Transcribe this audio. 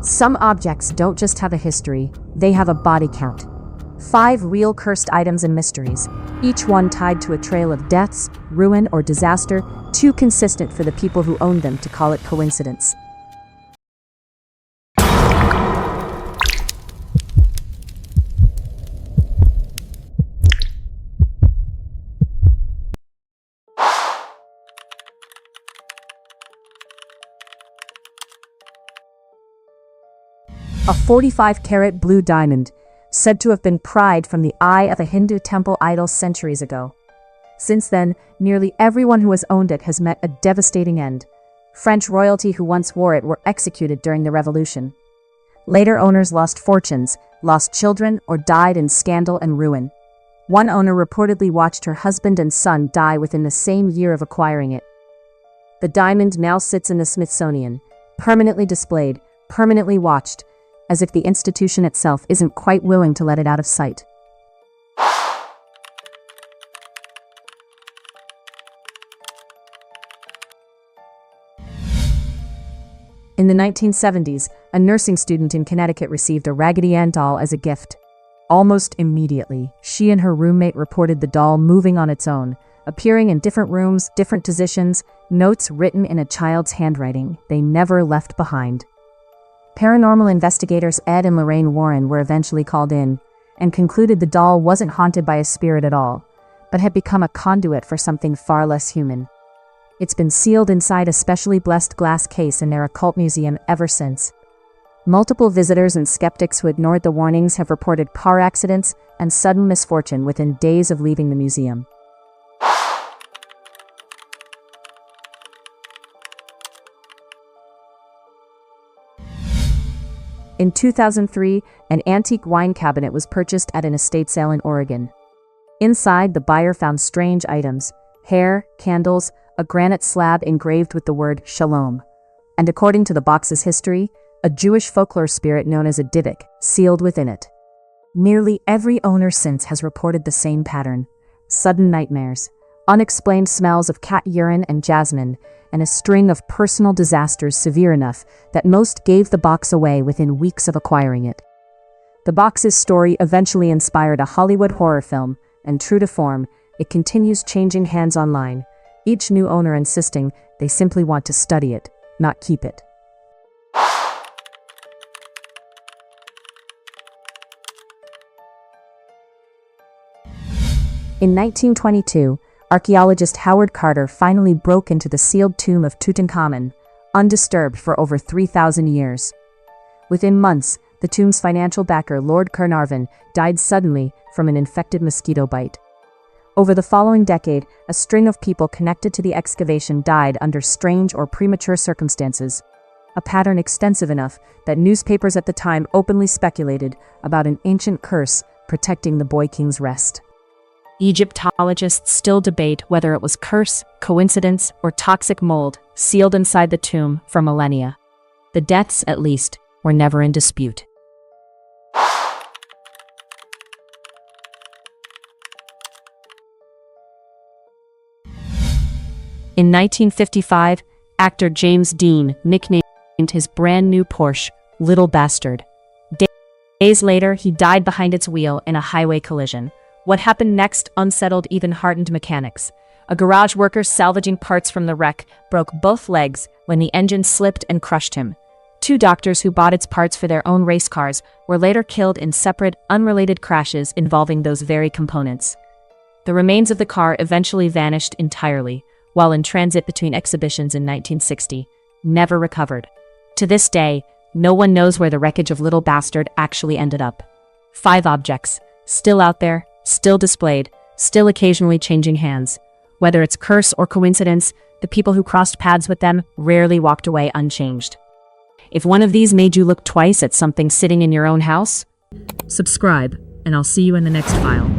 Some objects don't just have a history, they have a body count. 5 real cursed items and mysteries, each one tied to a trail of deaths, ruin, or disaster, too consistent for the people who owned them to call it coincidence. A 45-carat blue diamond, said to have been pried from the eye of a Hindu temple idol centuries ago. Since then, nearly everyone who has owned it has met a devastating end. French royalty who once wore it were executed during the Revolution. Later owners lost fortunes, lost children, or died in scandal and ruin. One owner reportedly watched her husband and son die within the same year of acquiring it. The diamond now sits in the Smithsonian, permanently displayed, permanently watched, as if the institution itself isn't quite willing to let it out of sight. In the 1970s, a nursing student in Connecticut received a Raggedy Ann doll as a gift. Almost immediately, she and her roommate reported the doll moving on its own, appearing in different rooms, different positions, notes written in a child's handwriting they never left behind. Paranormal investigators Ed and Lorraine Warren were eventually called in and concluded the doll wasn't haunted by a spirit at all, but had become a conduit for something far less human. It's been sealed inside a specially blessed glass case in their occult museum ever since. Multiple visitors and skeptics who ignored the warnings have reported car accidents and sudden misfortune within days of leaving the museum. In 2003, an antique wine cabinet was purchased at an estate sale in Oregon. Inside, the buyer found strange items: hair, candles, a granite slab engraved with the word Shalom, and according to the box's history, a Jewish folklore spirit known as a Dybbuk sealed within it. Nearly every owner since has reported the same pattern: sudden nightmares, unexplained smells of cat urine and jasmine, and a string of personal disasters severe enough that most gave the box away within weeks of acquiring it. The box's story eventually inspired a Hollywood horror film, and true to form, it continues changing hands online, each new owner insisting they simply want to study it, not keep it. In 1922, archaeologist Howard Carter finally broke into the sealed tomb of Tutankhamun, undisturbed for over 3,000 years. Within months, the tomb's financial backer, Lord Carnarvon, died suddenly from an infected mosquito bite. Over the following decade, a string of people connected to the excavation died under strange or premature circumstances, a pattern extensive enough that newspapers at the time openly speculated about an ancient curse protecting the boy king's rest. Egyptologists still debate whether it was curse, coincidence, or toxic mold sealed inside the tomb for millennia. The deaths, at least, were never in dispute. In 1955, actor James Dean nicknamed his brand new Porsche Little Bastard. Days later, he died behind its wheel in a highway collision. What happened next unsettled even hardened mechanics. A garage worker salvaging parts from the wreck broke both legs when the engine slipped and crushed him. 2 doctors who bought its parts for their own race cars were later killed in separate, unrelated crashes involving those very components. The remains of the car eventually vanished entirely, while in transit between exhibitions in 1960, never recovered. To this day, no one knows where the wreckage of Little Bastard actually ended up. 5 objects, still out there, still displayed, still occasionally changing hands. Whether it's curse or coincidence, the people who crossed paths with them rarely walked away unchanged. If one of these made you look twice at something sitting in your own house, subscribe, and I'll see you in the next file.